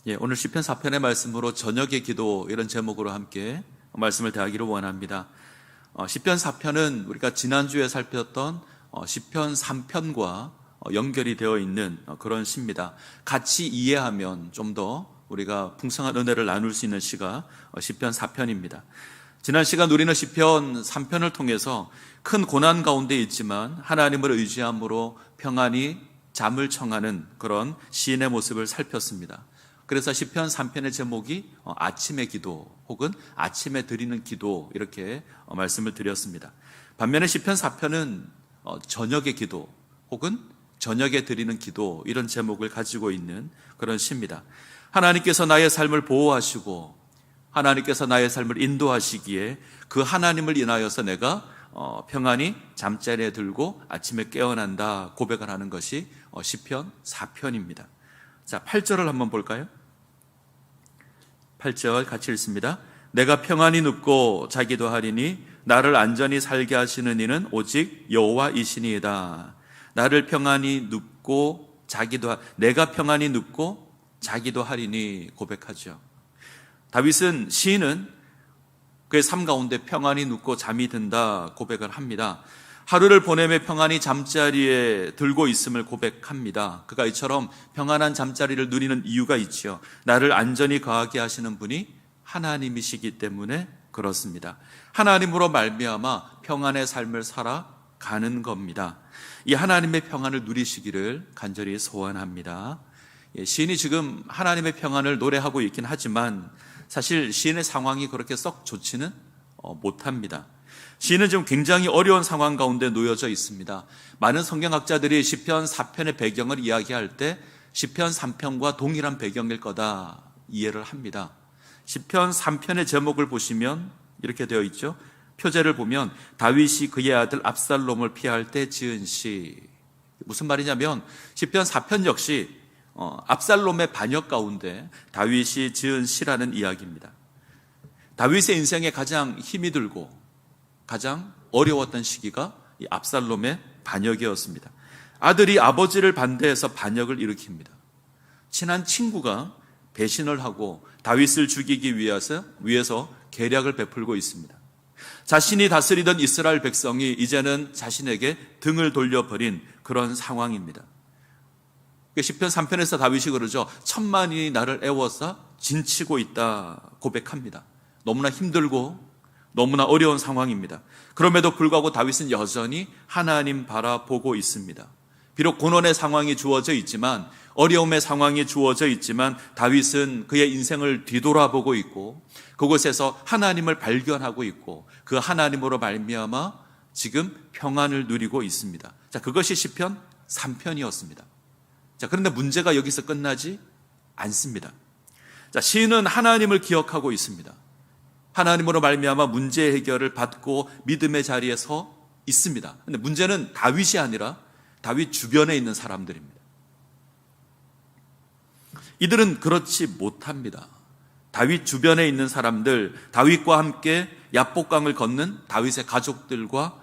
오늘 시편 4편의 말씀으로 저녁의 기도 이런 제목으로 함께 말씀을 대하기를 원합니다. 시편 4편은 우리가 지난주에 살폈던 시편 3편과 연결이 되어 있는 그런 시입니다. 같이 이해하면 좀 더 우리가 풍성한 은혜를 나눌 수 있는 시가 시편 4편입니다. 지난 시간 우리는 시편 3편을 통해서 큰 고난 가운데 있지만 하나님을 의지함으로 평안히 잠을 청하는 그런 시인의 모습을 살폈습니다. 그래서 시편 3편의 제목이 아침의 기도 혹은 아침에 드리는 기도 이렇게 말씀을 드렸습니다. 반면에 시편 4편은 저녁의 기도 혹은 저녁에 드리는 기도 이런 제목을 가지고 있는 그런 시입니다. 하나님께서 나의 삶을 보호하시고 하나님께서 나의 삶을 인도하시기에 그 하나님을 인하여서 내가 평안히 잠자리에 들고 아침에 깨어난다 고백을 하는 것이 시편 4편입니다. 자, 8절을 한번 볼까요? 8절 같이 읽습니다. 내가 평안히 눕고 자기도 하리니 나를 안전히 살게 하시는 이는 오직 여호와이시니이다. 나를 평안히 눕고 내가 평안히 눕고 자기도 하리니 고백하죠. 다윗은 시인은 그의 삶 가운데 평안히 눕고 잠이 든다 고백을 합니다. 하루를 보내며 평안히 잠자리에 들고 있음을 고백합니다. 그가 이처럼 평안한 잠자리를 누리는 이유가 있지요. 나를 안전히 거하게 하시는 분이 하나님이시기 때문에 그렇습니다. 하나님으로 말미암아 평안의 삶을 살아가는 겁니다. 이 하나님의 평안을 누리시기를 간절히 소원합니다. 시인이 지금 하나님의 평안을 노래하고 있긴 하지만 사실 시인의 상황이 그렇게 썩 좋지는 못합니다. 시인은 지금 굉장히 어려운 상황 가운데 놓여져 있습니다. 많은 성경학자들이 시편 4편의 배경을 이야기할 때 시편 3편과 동일한 배경일 거다 이해를 합니다. 시편 3편의 제목을 보시면 이렇게 되어 있죠. 표제를 보면 다윗이 그의 아들 압살롬을 피할 때 지은 시. 무슨 말이냐면 시편 4편 역시 압살롬의 반역 가운데 다윗이 지은 시라는 이야기입니다. 다윗의 인생에 가장 힘이 들고 가장 어려웠던 시기가 이 압살롬의 반역이었습니다. 아들이 아버지를 반대해서 반역을 일으킵니다. 친한 친구가 배신을 하고 다윗을 죽이기 위해서 계략을 베풀고 있습니다. 자신이 다스리던 이스라엘 백성이 이제는 자신에게 등을 돌려버린 그런 상황입니다. 시편 3편에서 다윗이 그러죠. 천만이 나를 애워싸 진치고 있다 고백합니다. 너무나 힘들고 너무나 어려운 상황입니다. 그럼에도 불구하고 다윗은 여전히 하나님 바라보고 있습니다. 비록 고난의 상황이 주어져 있지만 어려움의 상황이 주어져 있지만 다윗은 그의 인생을 뒤돌아보고 있고 그곳에서 하나님을 발견하고 있고 그 하나님으로 말미암아 지금 평안을 누리고 있습니다. 자, 그것이 시편 3편이었습니다. 자, 그런데 문제가 여기서 끝나지 않습니다. 자, 시인은 하나님을 기억하고 있습니다. 하나님으로 말미암아 문제 해결을 받고 믿음의 자리에 서 있습니다. 그런데 문제는 다윗이 아니라 다윗 주변에 있는 사람들입니다. 이들은 그렇지 못합니다. 다윗 주변에 있는 사람들, 다윗과 함께 야복강을 걷는 다윗의 가족들과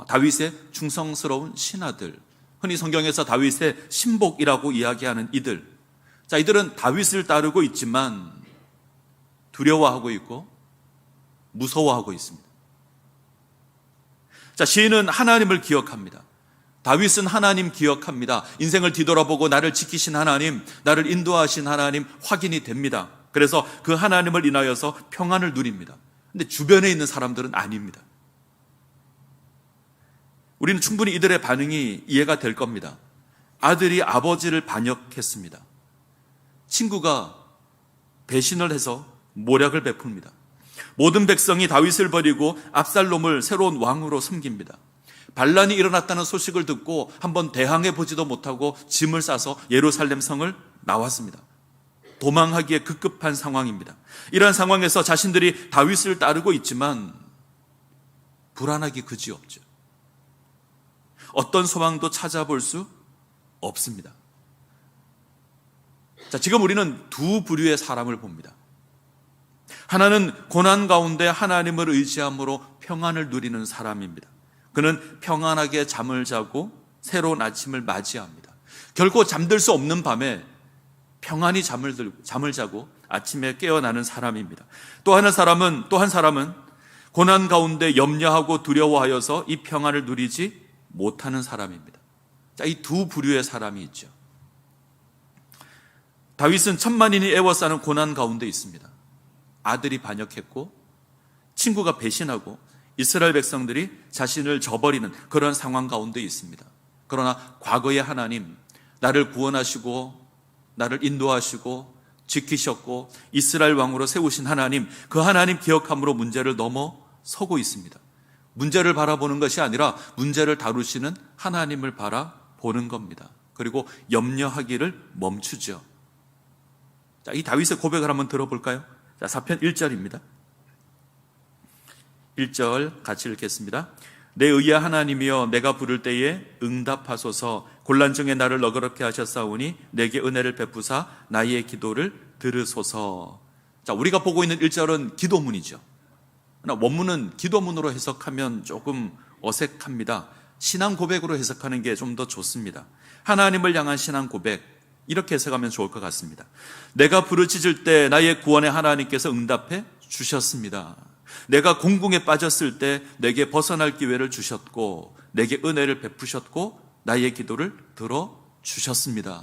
다윗의 충성스러운 신하들, 흔히 성경에서 다윗의 신복이라고 이야기하는 이들. 자, 이들은 다윗을 따르고 있지만 두려워하고 있고 무서워하고 있습니다. 자, 시인은 하나님을 기억합니다. 다윗은 하나님 기억합니다. 인생을 뒤돌아보고 나를 지키신 하나님, 나를 인도하신 하나님 확인이 됩니다. 그래서 그 하나님을 인하여서 평안을 누립니다. 근데 주변에 있는 사람들은 아닙니다. 우리는 충분히 이들의 반응이 이해가 될 겁니다. 아들이 아버지를 반역했습니다. 친구가 배신을 해서 모략을 베풉니다. 모든 백성이 다윗을 버리고 압살롬을 새로운 왕으로 섬깁니다. 반란이 일어났다는 소식을 듣고 한번 대항해 보지도 못하고 짐을 싸서 예루살렘 성을 나왔습니다. 도망하기에 급급한 상황입니다. 이러한 상황에서 자신들이 다윗을 따르고 있지만 불안하기 그지없죠. 어떤 소망도 찾아볼 수 없습니다. 자, 지금 우리는 두 부류의 사람을 봅니다. 하나는 고난 가운데 하나님을 의지함으로 평안을 누리는 사람입니다. 그는 평안하게 잠을 자고 새로운 아침을 맞이합니다. 결코 잠들 수 없는 밤에 평안히 잠을 자고 아침에 깨어나는 사람입니다. 또 한 사람은 고난 가운데 염려하고 두려워하여서 이 평안을 누리지 못하는 사람입니다. 자, 이 두 부류의 사람이 있죠. 다윗은 천만인이 애워싸는 고난 가운데 있습니다. 아들이 반역했고 친구가 배신하고 이스라엘 백성들이 자신을 저버리는 그런 상황 가운데 있습니다. 그러나 과거의 하나님, 나를 구원하시고 나를 인도하시고 지키셨고 이스라엘 왕으로 세우신 하나님, 그 하나님 기억함으로 문제를 넘어서고 있습니다. 문제를 바라보는 것이 아니라 문제를 다루시는 하나님을 바라보는 겁니다. 그리고 염려하기를 멈추죠. 자, 이 다윗의 고백을 한번 들어볼까요? 자, 사편 1절입니다. 1절 같이 읽겠습니다. 내 의의 하나님이여 내가 부를 때에 응답하소서. 곤란 중에 나를 너그럽게 하셨사오니 내게 은혜를 베푸사 나의 기도를 들으소서. 자, 우리가 보고 있는 1절은 기도문이죠. 그러나 원문은 기도문으로 해석하면 조금 어색합니다. 신앙 고백으로 해석하는 게 좀 더 좋습니다. 하나님을 향한 신앙 고백, 이렇게 해석하면 좋을 것 같습니다. 내가 부르짖을 때 나의 구원의 하나님께서 응답해 주셨습니다. 내가 공궁에 빠졌을 때 내게 벗어날 기회를 주셨고 내게 은혜를 베푸셨고 나의 기도를 들어주셨습니다.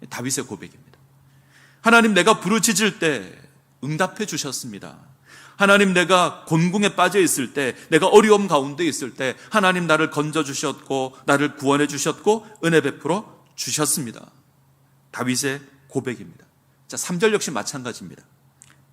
다윗의 고백입니다. 하나님, 내가 부르짖을 때 응답해 주셨습니다. 하나님, 내가 곤궁에 빠져 있을 때, 내가 어려움 가운데 있을 때 하나님 나를 건져주셨고 나를 구원해 주셨고 은혜 베풀어 주셨습니다. 다윗의 고백입니다. 자, 3절 역시 마찬가지입니다.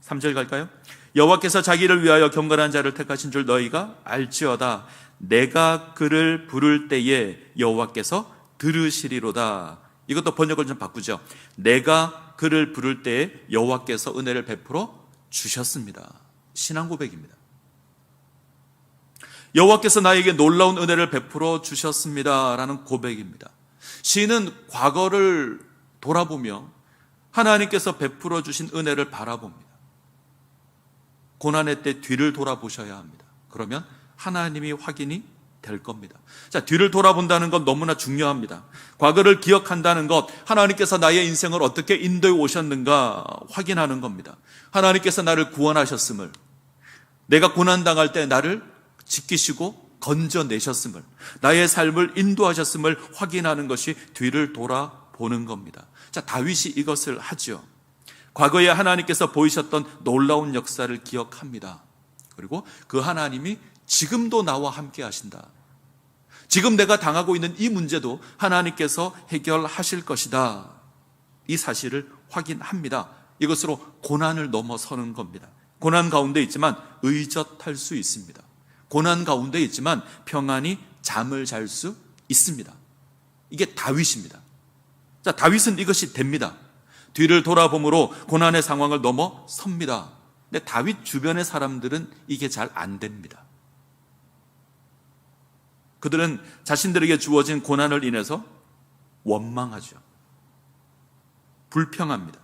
3절 갈까요? 여호와께서 자기를 위하여 경건한 자를 택하신 줄 너희가 알지어다. 내가 그를 부를 때에 여호와께서 들으시리로다. 이것도 번역을 좀 바꾸죠. 내가 그를 부를 때에 여호와께서 은혜를 베풀어 주셨습니다. 신앙 고백입니다. 여호와께서 나에게 놀라운 은혜를 베풀어 주셨습니다라는 고백입니다. 시인은 과거를 돌아보며 하나님께서 베풀어 주신 은혜를 바라봅니다. 고난의 때 뒤를 돌아보셔야 합니다. 그러면 하나님이 확인이 될 겁니다. 자, 뒤를 돌아본다는 건 너무나 중요합니다. 과거를 기억한다는 것, 하나님께서 나의 인생을 어떻게 인도해 오셨는가 확인하는 겁니다. 하나님께서 나를 구원하셨음을, 내가 고난당할 때 나를 지키시고 건져내셨음을, 나의 삶을 인도하셨음을 확인하는 것이 뒤를 돌아보는 겁니다. 자, 다윗이 이것을 하죠. 과거에 하나님께서 보이셨던 놀라운 역사를 기억합니다. 그리고 그 하나님이 지금도 나와 함께 하신다. 지금 내가 당하고 있는 이 문제도 하나님께서 해결하실 것이다. 이 사실을 확인합니다. 이것으로 고난을 넘어서는 겁니다. 고난 가운데 있지만 의젓할 수 있습니다. 고난 가운데 있지만 평안히 잠을 잘 수 있습니다. 이게 다윗입니다. 자, 다윗은 이것이 됩니다. 뒤를 돌아봄으로 고난의 상황을 넘어섭니다. 근데 다윗 주변의 사람들은 이게 잘 안 됩니다. 그들은 자신들에게 주어진 고난을 인해서 원망하죠. 불평합니다.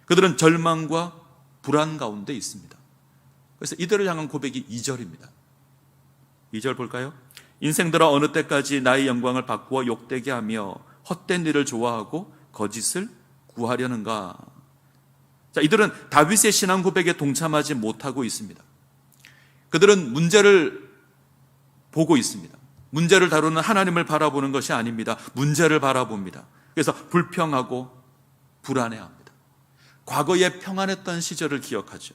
그들은 절망과 불안 가운데 있습니다. 그래서 이들을 향한 고백이 2절입니다. 2절 볼까요? 인생들아 어느 때까지 나의 영광을 바꾸어 욕되게 하며 헛된 일을 좋아하고 거짓을 구하려는가? 자, 이들은 다윗의 신앙 고백에 동참하지 못하고 있습니다. 그들은 문제를 보고 있습니다. 문제를 다루는 하나님을 바라보는 것이 아닙니다. 문제를 바라봅니다. 그래서 불평하고 불안해합니다. 과거에 평안했던 시절을 기억하죠.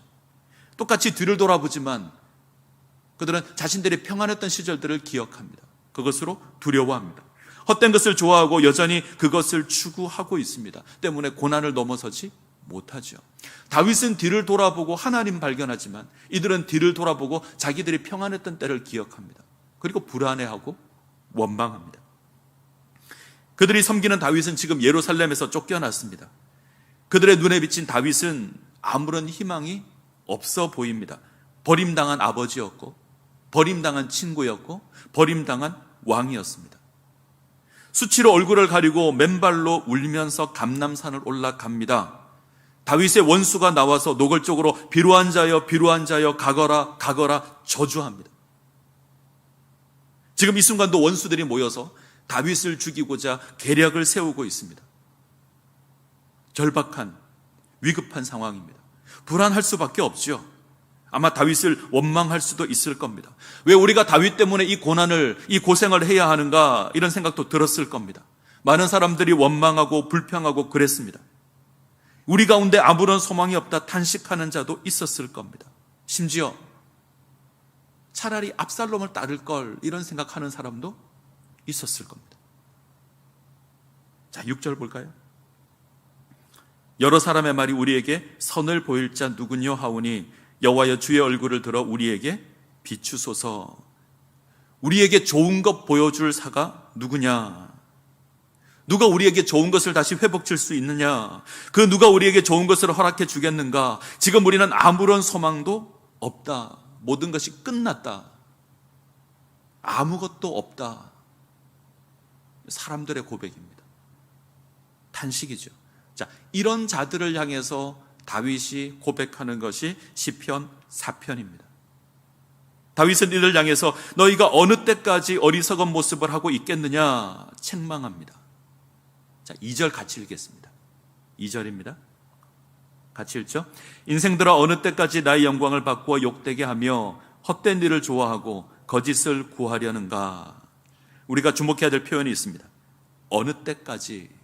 똑같이 뒤를 돌아보지만 그들은 자신들이 평안했던 시절들을 기억합니다. 그것으로 두려워합니다. 헛된 것을 좋아하고 여전히 그것을 추구하고 있습니다. 때문에 고난을 넘어서지 못하죠. 다윗은 뒤를 돌아보고 하나님 발견하지만 이들은 뒤를 돌아보고 자기들이 평안했던 때를 기억합니다. 그리고 불안해하고 원망합니다. 그들이 섬기는 다윗은 지금 예루살렘에서 쫓겨났습니다. 그들의 눈에 비친 다윗은 아무런 희망이 없어 보입니다. 버림당한 아버지였고 버림당한 친구였고 버림당한 왕이었습니다. 수치로 얼굴을 가리고 맨발로 울면서 감람산을 올라갑니다. 다윗의 원수가 나와서 노골적으로 비루한 자여 비루한 자여 가거라 가거라 저주합니다. 지금 이 순간도 원수들이 모여서 다윗을 죽이고자 계략을 세우고 있습니다. 절박한 위급한 상황입니다. 불안할 수밖에 없죠. 아마 다윗을 원망할 수도 있을 겁니다. 왜 우리가 다윗 때문에 이 고난을, 이 고생을 해야 하는가, 이런 생각도 들었을 겁니다. 많은 사람들이 원망하고 불평하고 그랬습니다. 우리 가운데 아무런 소망이 없다 탄식하는 자도 있었을 겁니다. 심지어 차라리 압살롬을 따를 걸, 이런 생각하는 사람도 있었을 겁니다. 자, 6절 볼까요? 여러 사람의 말이 우리에게 선을 보일 자 누구뇨 하오니 여호와여 주의 얼굴을 들어 우리에게 비추소서. 우리에게 좋은 것 보여줄 사가 누구냐? 누가 우리에게 좋은 것을 다시 회복칠 수 있느냐? 그 누가 우리에게 좋은 것을 허락해 주겠는가? 지금 우리는 아무런 소망도 없다. 모든 것이 끝났다. 아무것도 없다. 사람들의 고백입니다. 탄식이죠. 자, 이런 자들을 향해서 다윗이 고백하는 것이 시편 4편입니다. 다윗은 이들 향해서 너희가 어느 때까지 어리석은 모습을 하고 있겠느냐 책망합니다. 자, 2절 같이 읽겠습니다. 2절입니다. 같이 읽죠. 인생들아 어느 때까지 나의 영광을 바꾸어 욕되게 하며 헛된 일을 좋아하고 거짓을 구하려는가. 우리가 주목해야 될 표현이 있습니다. 어느 때까지.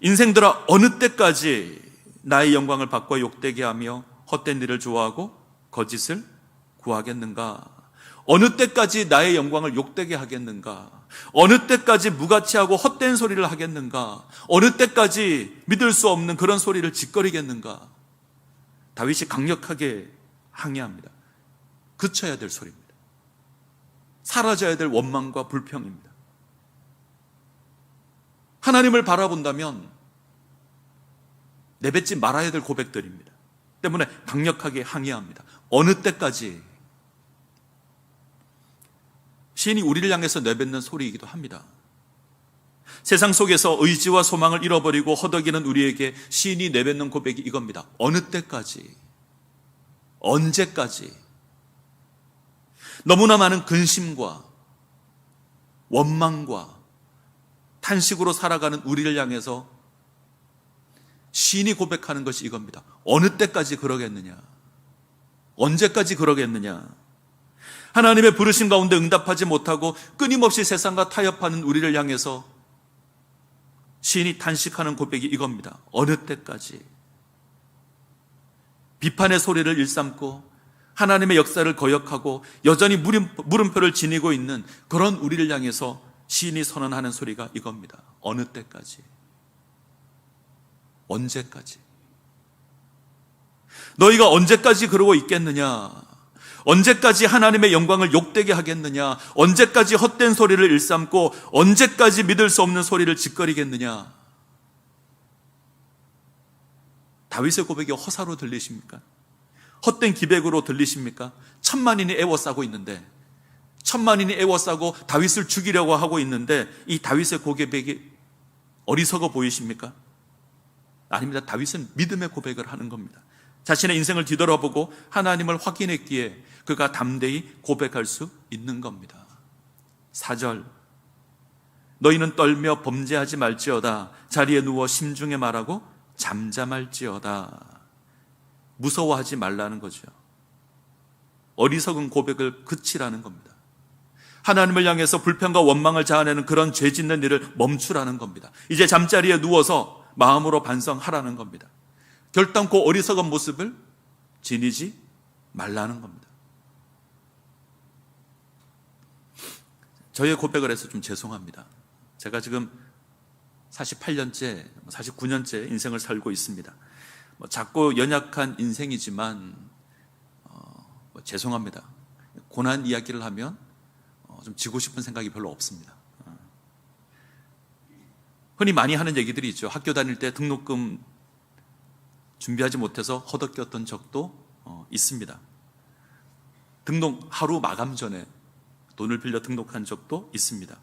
인생들아 어느 때까지 나의 영광을 바꿔 욕되게 하며 헛된 일을 좋아하고 거짓을 구하겠는가? 어느 때까지 나의 영광을 욕되게 하겠는가? 어느 때까지 무가치하고 헛된 소리를 하겠는가? 어느 때까지 믿을 수 없는 그런 소리를 짓거리겠는가? 다윗이 강력하게 항의합니다. 그쳐야 될 소리입니다. 사라져야 될 원망과 불평입니다. 하나님을 바라본다면 내뱉지 말아야 될 고백들입니다. 때문에 강력하게 항의합니다. 어느 때까지. 시인이 우리를 향해서 내뱉는 소리이기도 합니다. 세상 속에서 의지와 소망을 잃어버리고 허덕이는 우리에게 시인이 내뱉는 고백이 이겁니다. 어느 때까지, 언제까지. 너무나 많은 근심과 원망과 탄식으로 살아가는 우리를 향해서 시인이 고백하는 것이 이겁니다. 어느 때까지 그러겠느냐? 언제까지 그러겠느냐? 하나님의 부르심 가운데 응답하지 못하고 끊임없이 세상과 타협하는 우리를 향해서 시인이 탄식하는 고백이 이겁니다. 어느 때까지. 비판의 소리를 일삼고 하나님의 역사를 거역하고 여전히 물음표를 지니고 있는 그런 우리를 향해서 시인이 선언하는 소리가 이겁니다. 어느 때까지. 언제까지. 너희가 언제까지 그러고 있겠느냐? 언제까지 하나님의 영광을 욕되게 하겠느냐? 언제까지 헛된 소리를 일삼고 언제까지 믿을 수 없는 소리를 짓거리겠느냐? 다윗의 고백이 허사로 들리십니까? 헛된 기백으로 들리십니까? 천만인이 애워싸고 있는데, 천만인이 애워싸고 다윗을 죽이려고 하고 있는데 이 다윗의 고백이 어리석어 보이십니까? 아닙니다. 다윗은 믿음의 고백을 하는 겁니다. 자신의 인생을 뒤돌아보고 하나님을 확인했기에 그가 담대히 고백할 수 있는 겁니다. 4절. 너희는 떨며 범죄하지 말지어다. 자리에 누워 심중에 말하고 잠잠할지어다. 무서워하지 말라는 거죠. 어리석은 고백을 그치라는 겁니다. 하나님을 향해서 불평과 원망을 자아내는 그런 죄 짓는 일을 멈추라는 겁니다. 이제 잠자리에 누워서 마음으로 반성하라는 겁니다. 결단코 어리석은 모습을 지니지 말라는 겁니다. 저의 고백을 해서 좀 죄송합니다. 제가 지금 48년째, 49년째 인생을 살고 있습니다. 작고 연약한 인생이지만 죄송합니다. 고난 이야기를 하면 좀 지고 싶은 생각이 별로 없습니다. 흔히 많이 하는 얘기들이 있죠. 학교 다닐 때 등록금 준비하지 못해서 허덕였던 적도 있습니다. 등록 하루 마감 전에 돈을 빌려 등록한 적도 있습니다.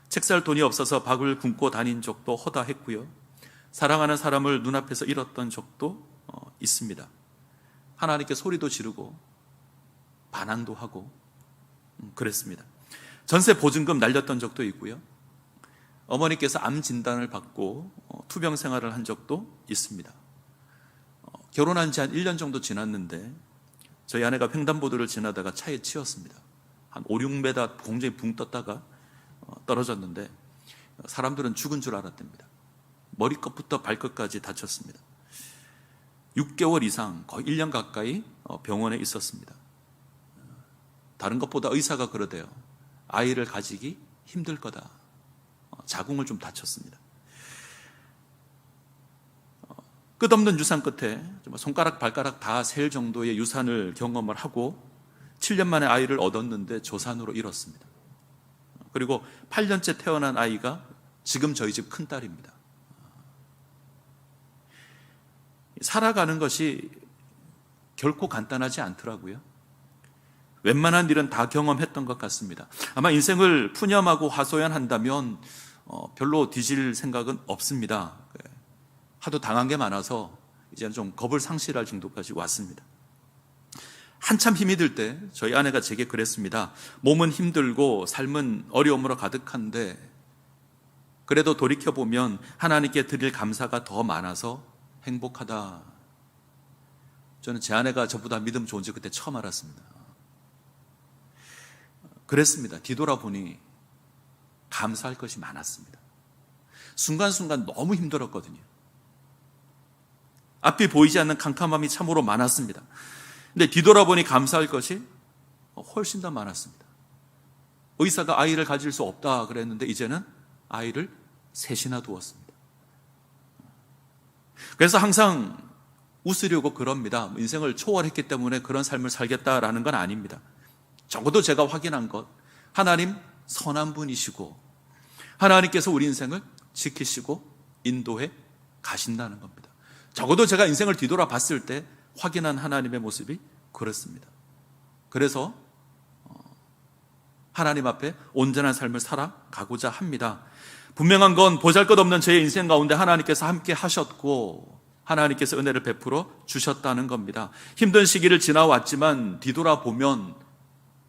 책 살 돈이 없어서 밥을 굶고 다닌 적도 허다했고요. 사랑하는 사람을 눈앞에서 잃었던 적도 있습니다. 하나님께 소리도 지르고 반항도 하고 그랬습니다. 전세 보증금 날렸던 적도 있고요. 어머니께서 암 진단을 받고 투병 생활을 한 적도 있습니다. 결혼한 지 한 1년 정도 지났는데 저희 아내가 횡단보도를 지나다가 차에 치였습니다. 한 5, 6m 공중에 붕 떴다가 떨어졌는데 사람들은 죽은 줄 알았답니다. 머리끝부터 발끝까지 다쳤습니다. 6개월 이상 거의 1년 가까이 병원에 있었습니다. 다른 것보다 의사가 그러대요. 아이를 가지기 힘들 거다. 자궁을 좀 다쳤습니다. 끝없는 유산 끝에 손가락 발가락 다 셀 정도의 유산을 경험을 하고 7년 만에 아이를 얻었는데 조산으로 잃었습니다. 그리고 8년째 태어난 아이가 지금 저희 집 큰딸입니다. 살아가는 것이 결코 간단하지 않더라고요. 웬만한 일은 다 경험했던 것 같습니다. 아마 인생을 푸념하고 하소연한다면 별로 뒤질 생각은 없습니다. 하도 당한 게 많아서 이제는 좀 겁을 상실할 정도까지 왔습니다. 한참 힘이 들 때 저희 아내가 제게 그랬습니다. 몸은 힘들고 삶은 어려움으로 가득한데 그래도 돌이켜보면 하나님께 드릴 감사가 더 많아서 행복하다. 저는 제 아내가 저보다 믿음 좋은지 그때 처음 알았습니다. 그랬습니다. 뒤돌아보니 감사할 것이 많았습니다. 순간순간 너무 힘들었거든요. 앞이 보이지 않는 캄캄함이 참으로 많았습니다. 근데 뒤돌아보니 감사할 것이 훨씬 더 많았습니다. 의사가 아이를 가질 수 없다 그랬는데 이제는 아이를 셋이나 두었습니다. 그래서 항상 웃으려고 그럽니다. 인생을 초월했기 때문에 그런 삶을 살겠다라는 건 아닙니다. 적어도 제가 확인한 것, 하나님 선한 분이시고 하나님께서 우리 인생을 지키시고 인도해 가신다는 겁니다. 적어도 제가 인생을 뒤돌아봤을 때 확인한 하나님의 모습이 그렇습니다. 그래서 하나님 앞에 온전한 삶을 살아가고자 합니다. 분명한 건 보잘것없는 저의 인생 가운데 하나님께서 함께 하셨고 하나님께서 은혜를 베풀어 주셨다는 겁니다. 힘든 시기를 지나왔지만 뒤돌아보면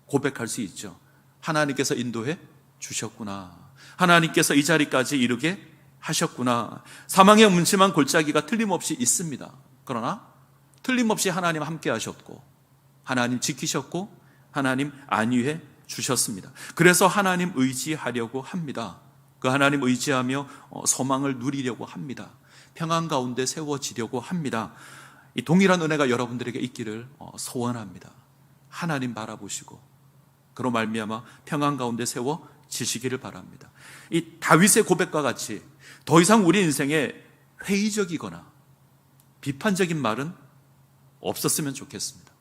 고백할 수 있죠. 하나님께서 인도해 주셨구나. 하나님께서 이 자리까지 이르게 하셨구나. 사망의 음침한 골짜기가 틀림없이 있습니다. 그러나 틀림없이 하나님 함께 하셨고 하나님 지키셨고 하나님 안위해 주셨습니다. 그래서 하나님 의지하려고 합니다. 그 하나님 의지하며 소망을 누리려고 합니다. 평안 가운데 세워지려고 합니다. 이 동일한 은혜가 여러분들에게 있기를 소원합니다. 하나님 바라보시고 그로 말미암아 평안 가운데 세워지시기를 바랍니다. 이 다윗의 고백과 같이 더 이상 우리 인생에 회의적이거나 비판적인 말은 없었으면 좋겠습니다.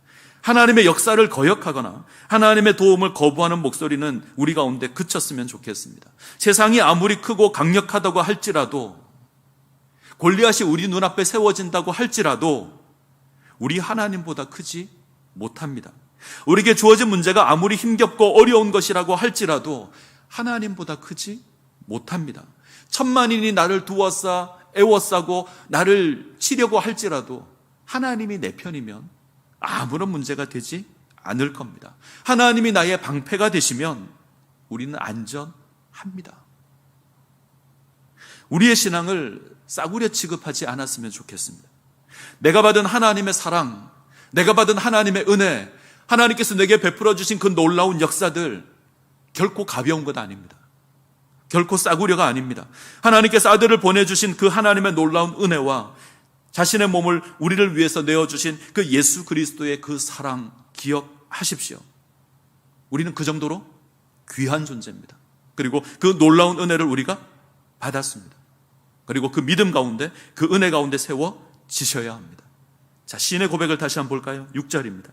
하나님의 역사를 거역하거나 하나님의 도움을 거부하는 목소리는 우리 가운데 그쳤으면 좋겠습니다. 세상이 아무리 크고 강력하다고 할지라도 골리앗이 우리 눈앞에 세워진다고 할지라도 우리 하나님보다 크지 못합니다. 우리에게 주어진 문제가 아무리 힘겹고 어려운 것이라고 할지라도 하나님보다 크지 못합니다. 천만인이 나를 두어싸 애워싸고 나를 치려고 할지라도 하나님이 내 편이면 아무런 문제가 되지 않을 겁니다. 하나님이 나의 방패가 되시면 우리는 안전합니다. 우리의 신앙을 싸구려 취급하지 않았으면 좋겠습니다. 내가 받은 하나님의 사랑, 내가 받은 하나님의 은혜, 하나님께서 내게 베풀어 주신 그 놀라운 역사들 결코 가벼운 것 아닙니다. 결코 싸구려가 아닙니다. 하나님께서 아들을 보내주신 그 하나님의 놀라운 은혜와 자신의 몸을 우리를 위해서 내어주신 그 예수 그리스도의 그 사랑 기억하십시오. 우리는 그 정도로 귀한 존재입니다. 그리고 그 놀라운 은혜를 우리가 받았습니다. 그리고 그 믿음 가운데, 그 은혜 가운데 세워지셔야 합니다. 자, 시인의 고백을 다시 한번 볼까요? 6절입니다.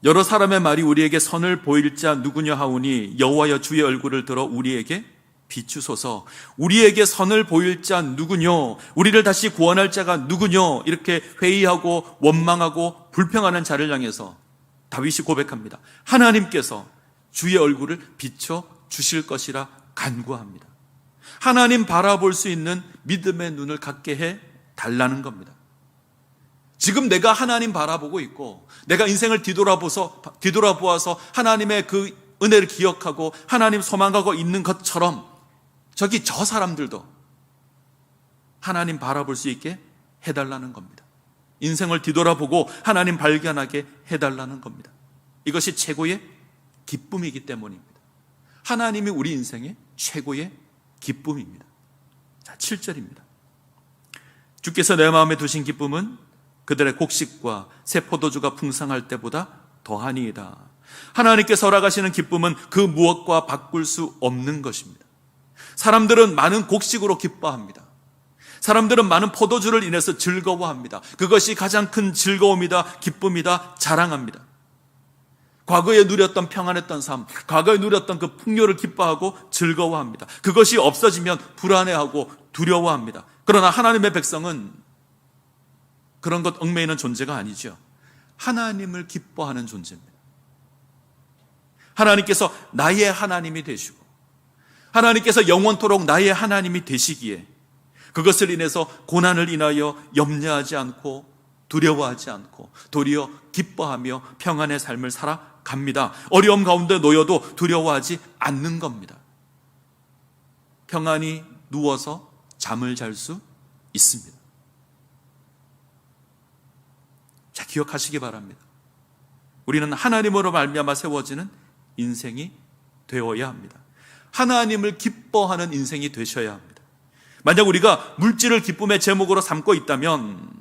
여러 사람의 말이 우리에게 선을 보일 자 누구냐 하오니 여호와여 주의 얼굴을 들어 우리에게 비추소서. 우리에게 선을 보일 자 누구뇨? 우리를 다시 구원할 자가 누구뇨? 이렇게 회의하고 원망하고 불평하는 자를 향해서 다윗이 고백합니다. 하나님께서 주의 얼굴을 비춰 주실 것이라 간구합니다. 하나님 바라볼 수 있는 믿음의 눈을 갖게 해 달라는 겁니다. 지금 내가 하나님 바라보고 있고 내가 인생을 뒤돌아보아서 하나님의 그 은혜를 기억하고 하나님 소망하고 있는 것처럼 저기 저 사람들도 하나님 바라볼 수 있게 해달라는 겁니다. 인생을 뒤돌아보고 하나님 발견하게 해달라는 겁니다. 이것이 최고의 기쁨이기 때문입니다. 하나님이 우리 인생의 최고의 기쁨입니다. 자, 7절입니다. 주께서 내 마음에 두신 기쁨은 그들의 곡식과 새 포도주가 풍성할 때보다 더하니이다. 하나님께서 허락하시는 기쁨은 그 무엇과 바꿀 수 없는 것입니다. 사람들은 많은 곡식으로 기뻐합니다. 사람들은 많은 포도주를 인해서 즐거워합니다. 그것이 가장 큰 즐거움이다, 기쁨이다, 자랑합니다. 과거에 누렸던 평안했던 삶, 과거에 누렸던 그 풍요를 기뻐하고 즐거워합니다. 그것이 없어지면 불안해하고 두려워합니다. 그러나 하나님의 백성은 그런 것 얽매이는 존재가 아니죠. 하나님을 기뻐하는 존재입니다. 하나님께서 나의 하나님이 되시고 하나님께서 영원토록 나의 하나님이 되시기에 그것을 인해서 고난을 인하여 염려하지 않고 두려워하지 않고 도리어 기뻐하며 평안의 삶을 살아갑니다. 어려움 가운데 놓여도 두려워하지 않는 겁니다. 평안히 누워서 잠을 잘 수 있습니다. 자, 기억하시기 바랍니다. 우리는 하나님으로 말미암아 세워지는 인생이 되어야 합니다. 하나님을 기뻐하는 인생이 되셔야 합니다. 만약 우리가 물질을 기쁨의 제목으로 삼고 있다면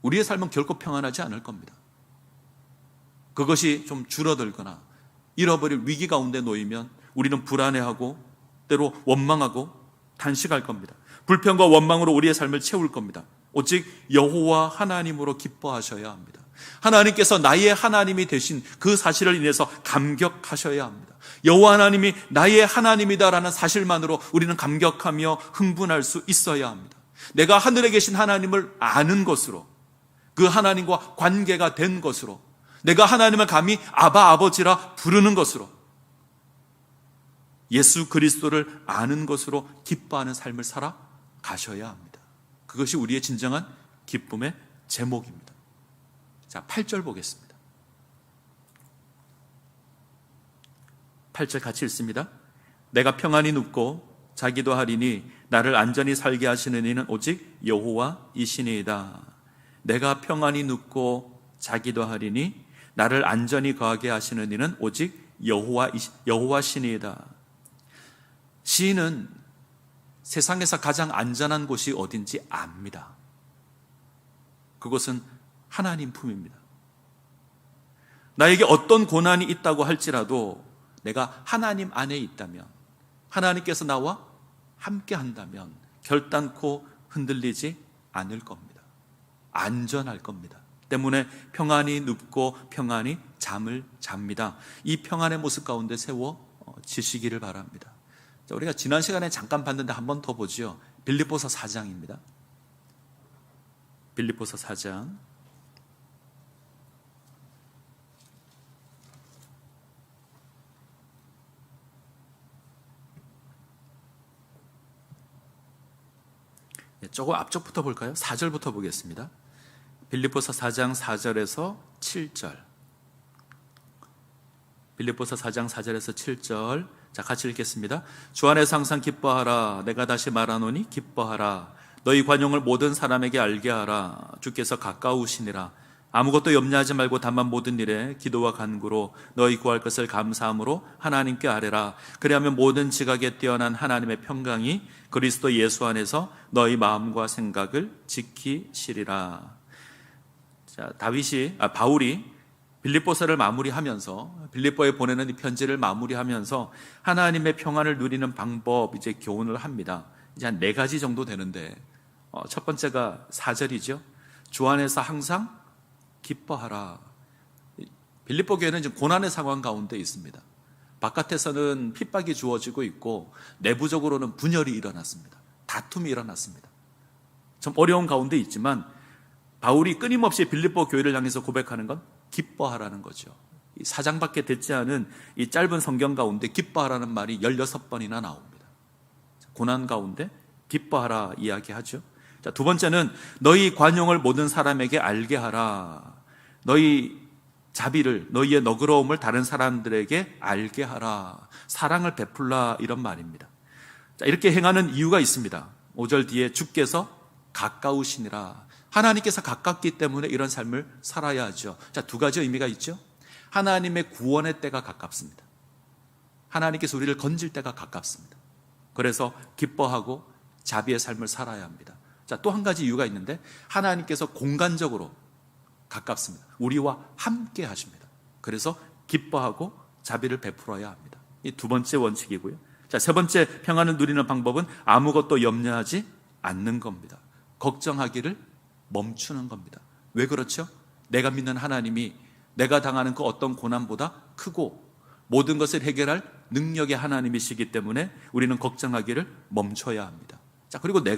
우리의 삶은 결코 평안하지 않을 겁니다. 그것이 좀 줄어들거나 잃어버릴 위기 가운데 놓이면 우리는 불안해하고 때로 원망하고 단식할 겁니다. 불평과 원망으로 우리의 삶을 채울 겁니다. 오직 여호와 하나님으로 기뻐하셔야 합니다. 하나님께서 나의 하나님이 되신 그 사실을 인해서 감격하셔야 합니다. 여호와 하나님이 나의 하나님이다라는 사실만으로 우리는 감격하며 흥분할 수 있어야 합니다. 내가 하늘에 계신 하나님을 아는 것으로, 그 하나님과 관계가 된 것으로, 내가 하나님을 감히 아바 아버지라 부르는 것으로, 예수 그리스도를 아는 것으로 기뻐하는 삶을 살아가셔야 합니다. 그것이 우리의 진정한 기쁨의 제목입니다. 자, 8절 보겠습니다. 8절 같이 읽습니다. 내가 평안히 눕고 자기도 하리니 나를 안전히 살게 하시는 이는 오직 여호와이시니이다. 내가 평안히 눕고 자기도 하리니 나를 안전히 거하게 하시는 이는 오직 여호와시니이다. 시인은 세상에서 가장 안전한 곳이 어딘지 압니다. 그것은 하나님 품입니다. 나에게 어떤 고난이 있다고 할지라도 내가 하나님 안에 있다면, 하나님께서 나와 함께 한다면 결단코 흔들리지 않을 겁니다. 안전할 겁니다. 때문에 평안히 눕고 평안히 잠을 잡니다. 이 평안의 모습 가운데 세워지시기를 바랍니다. 자, 우리가 지난 시간에 잠깐 봤는데 한 번 더 보죠. 빌립보서 4장입니다. 빌립보서 4장. 조금 앞쪽부터 볼까요? 4절부터 보겠습니다. 빌립보서 4장 4절에서 7절. 빌립보서 4장 4절에서 7절. 자, 같이 읽겠습니다. 주 안에서 항상 기뻐하라. 내가 다시 말하노니 기뻐하라. 너희 관용을 모든 사람에게 알게 하라. 주께서 가까우시니라. 아무것도 염려하지 말고 다만 모든 일에 기도와 간구로 너희 구할 것을 감사함으로 하나님께 아뢰라. 그리하면 모든 지각에 뛰어난 하나님의 평강이 그리스도 예수 안에서 너희 마음과 생각을 지키시리라. 자, 바울이 빌립보서를 마무리하면서, 빌립보에 보내는 이 편지를 마무리하면서 하나님의 평안을 누리는 방법 이제 교훈을 합니다. 이제 한 4가지 정도 되는데, 첫 번째가 4절이죠. 주 안에서 항상 기뻐하라. 빌립보 교회는 지금 고난의 상황 가운데 있습니다. 바깥에서는 핍박이 주어지고 있고 내부적으로는 분열이 일어났습니다. 다툼이 일어났습니다. 좀 어려운 가운데 있지만 바울이 끊임없이 빌립보 교회를 향해서 고백하는 건 기뻐하라는 거죠. 이 4장밖에 되지 않은 이 짧은 성경 가운데 기뻐하라는 말이 16번이나 나옵니다. 고난 가운데 기뻐하라 이야기하죠. 자, 두 번째는 너희 관용을 모든 사람에게 알게 하라. 너희 자비를, 너희의 너그러움을 다른 사람들에게 알게 하라. 사랑을 베풀라, 이런 말입니다. 자, 이렇게 행하는 이유가 있습니다. 5절 뒤에 주께서 가까우시니라. 하나님께서 가깝기 때문에 이런 삶을 살아야 하죠. 자, 두 가지 의미가 있죠. 하나님의 구원의 때가 가깝습니다. 하나님께서 우리를 건질 때가 가깝습니다. 그래서 기뻐하고 자비의 삶을 살아야 합니다. 자, 또 한 가지 이유가 있는데, 하나님께서 공간적으로 가깝습니다. 우리와 함께 하십니다. 그래서 기뻐하고 자비를 베풀어야 합니다. 이 두 번째 원칙이고요. 자, 세 번째 평안을 누리는 방법은 아무것도 염려하지 않는 겁니다. 걱정하기를 멈추는 겁니다. 왜 그렇죠? 내가 믿는 하나님이 내가 당하는 그 어떤 고난보다 크고 모든 것을 해결할 능력의 하나님이시기 때문에 우리는 걱정하기를 멈춰야 합니다. 자, 그리고 네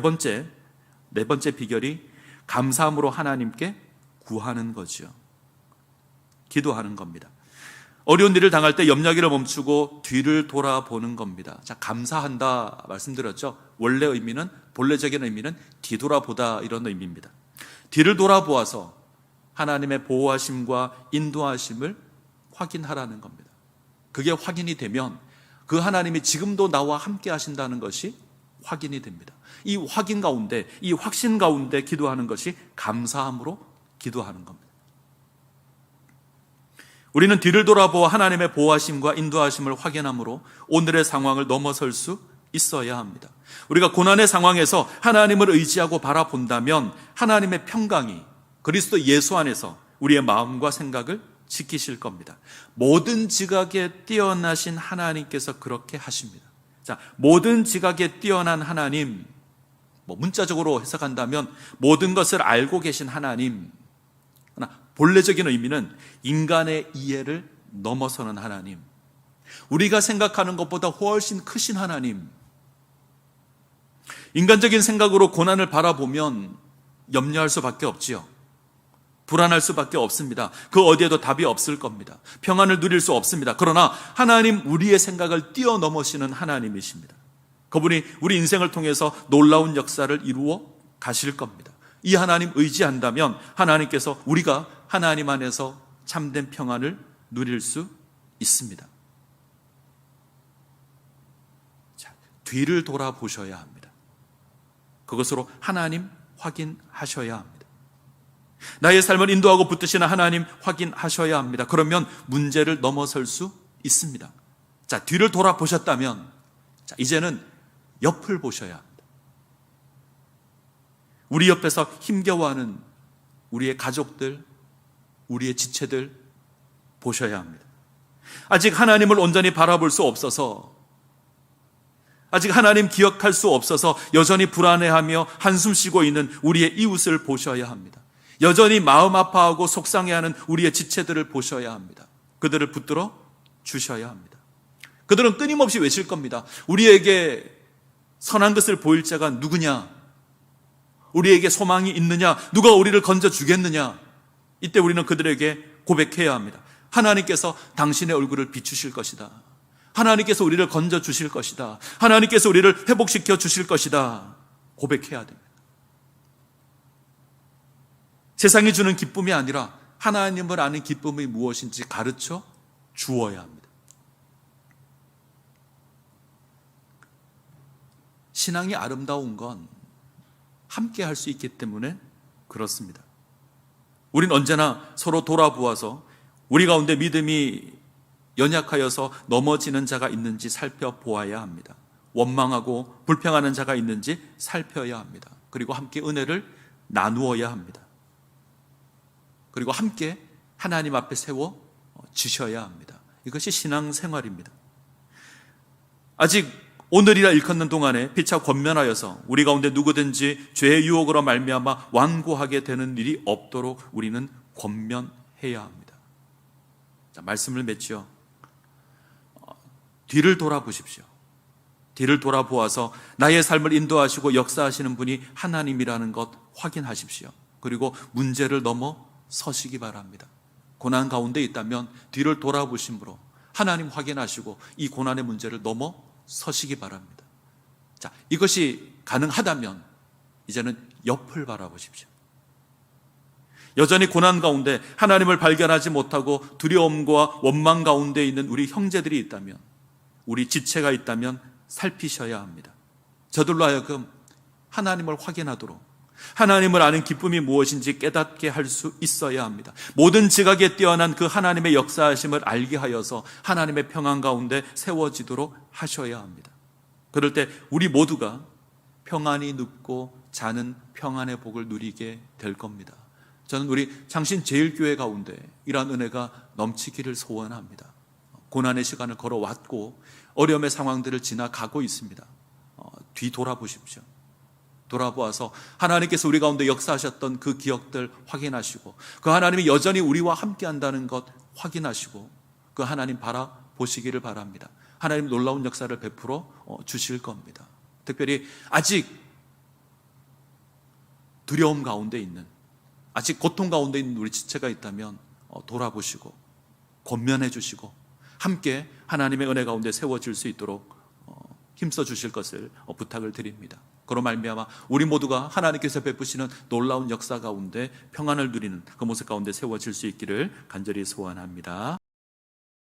번째 비결이 감사함으로 하나님께 구하는 거죠. 기도하는 겁니다. 어려운 일을 당할 때 염려하기를 멈추고 뒤를 돌아보는 겁니다. 자, 감사한다 말씀드렸죠. 본래적인 의미는 뒤돌아보다, 이런 의미입니다. 뒤를 돌아보아서 하나님의 보호하심과 인도하심을 확인하라는 겁니다. 그게 확인이 되면 그 하나님이 지금도 나와 함께 하신다는 것이 확인이 됩니다. 이 확인 가운데, 이 확신 가운데 기도하는 것이 감사함으로 기도하는 겁니다. 우리는 뒤를 돌아보아 하나님의 보호하심과 인도하심을 확인함으로 오늘의 상황을 넘어설 수 있어야 합니다. 우리가 고난의 상황에서 하나님을 의지하고 바라본다면 하나님의 평강이 그리스도 예수 안에서 우리의 마음과 생각을 지키실 겁니다. 모든 지각에 뛰어나신 하나님께서 그렇게 하십니다. 자, 모든 지각에 뛰어난 하나님, 문자적으로 해석한다면 모든 것을 알고 계신 하나님, 본래적인 의미는 인간의 이해를 넘어서는 하나님, 우리가 생각하는 것보다 훨씬 크신 하나님. 인간적인 생각으로 고난을 바라보면 염려할 수밖에 없지요. 불안할 수밖에 없습니다. 그 어디에도 답이 없을 겁니다. 평안을 누릴 수 없습니다. 그러나 하나님, 우리의 생각을 뛰어넘으시는 하나님이십니다. 그분이 우리 인생을 통해서 놀라운 역사를 이루어 가실 겁니다. 이 하나님 의지한다면 하나님께서 우리가 하나님 안에서 참된 평안을 누릴 수 있습니다. 자, 뒤를 돌아보셔야 합니다. 그것으로 하나님 확인하셔야 합니다. 나의 삶을 인도하고 붙드시는 하나님 확인하셔야 합니다. 그러면 문제를 넘어설 수 있습니다. 자, 뒤를 돌아보셨다면, 자, 이제는 옆을 보셔야 합니다. 우리 옆에서 힘겨워하는 우리의 가족들, 우리의 지체들 보셔야 합니다. 아직 하나님을 온전히 바라볼 수 없어서, 아직 하나님 기억할 수 없어서 여전히 불안해하며 한숨 쉬고 있는 우리의 이웃을 보셔야 합니다. 여전히 마음 아파하고 속상해하는 우리의 지체들을 보셔야 합니다. 그들을 붙들어 주셔야 합니다. 그들은 끊임없이 외칠 겁니다. 우리에게 선한 것을 보일 자가 누구냐? 우리에게 소망이 있느냐? 누가 우리를 건져 주겠느냐? 이때 우리는 그들에게 고백해야 합니다. 하나님께서 당신의 얼굴을 비추실 것이다. 하나님께서 우리를 건져 주실 것이다. 하나님께서 우리를 회복시켜 주실 것이다. 고백해야 됩니다. 세상이 주는 기쁨이 아니라 하나님을 아는 기쁨이 무엇인지 가르쳐 주어야 합니다. 신앙이 아름다운 건 함께 할 수 있기 때문에 그렇습니다. 우린 언제나 서로 돌아보아서 우리 가운데 믿음이 연약하여서 넘어지는 자가 있는지 살펴보아야 합니다. 원망하고 불평하는 자가 있는지 살펴야 합니다. 그리고 함께 은혜를 나누어야 합니다. 그리고 함께 하나님 앞에 세워 주셔야 합니다. 이것이 신앙생활입니다. 아직 오늘이라 일컫는 동안에 피차 권면하여서 우리 가운데 누구든지 죄의 유혹으로 말미암아 완고하게 되는 일이 없도록 우리는 권면해야 합니다. 자, 말씀을 맺죠. 뒤를 돌아보십시오. 뒤를 돌아보아서 나의 삶을 인도하시고 역사하시는 분이 하나님이라는 것 확인하십시오. 그리고 문제를 넘어 서시기 바랍니다. 고난 가운데 있다면 뒤를 돌아보심으로 하나님 확인하시고 이 고난의 문제를 넘어 서시기 바랍니다. 자, 이것이 가능하다면 이제는 옆을 바라보십시오. 여전히 고난 가운데 하나님을 발견하지 못하고 두려움과 원망 가운데 있는 우리 형제들이 있다면, 우리 지체가 있다면 살피셔야 합니다. 저들로 하여금 하나님을 확인하도록, 하나님을 아는 기쁨이 무엇인지 깨닫게 할 수 있어야 합니다. 모든 지각에 뛰어난 그 하나님의 역사하심을 알게 하여서 하나님의 평안 가운데 세워지도록 하셔야 합니다. 그럴 때 우리 모두가 평안히 눕고 자는 평안의 복을 누리게 될 겁니다. 저는 우리 창신제일교회 가운데 이러한 은혜가 넘치기를 소원합니다. 고난의 시간을 걸어왔고 어려움의 상황들을 지나가고 있습니다. 뒤돌아보십시오. 돌아보아서 하나님께서 우리 가운데 역사하셨던 그 기억들 확인하시고, 그 하나님이 여전히 우리와 함께한다는 것 확인하시고, 그 하나님 바라보시기를 바랍니다. 하나님 놀라운 역사를 베풀어 주실 겁니다. 특별히 아직 두려움 가운데 있는, 아직 고통 가운데 있는 우리 지체가 있다면 돌아보시고 권면해 주시고 함께 하나님의 은혜 가운데 세워질 수 있도록 힘써 주실 것을 부탁을 드립니다. 그로 말미암아 우리 모두가 하나님께서 베푸시는 놀라운 역사 가운데 평안을 누리는 그 모습 가운데 세워질 수 있기를 간절히 소원합니다.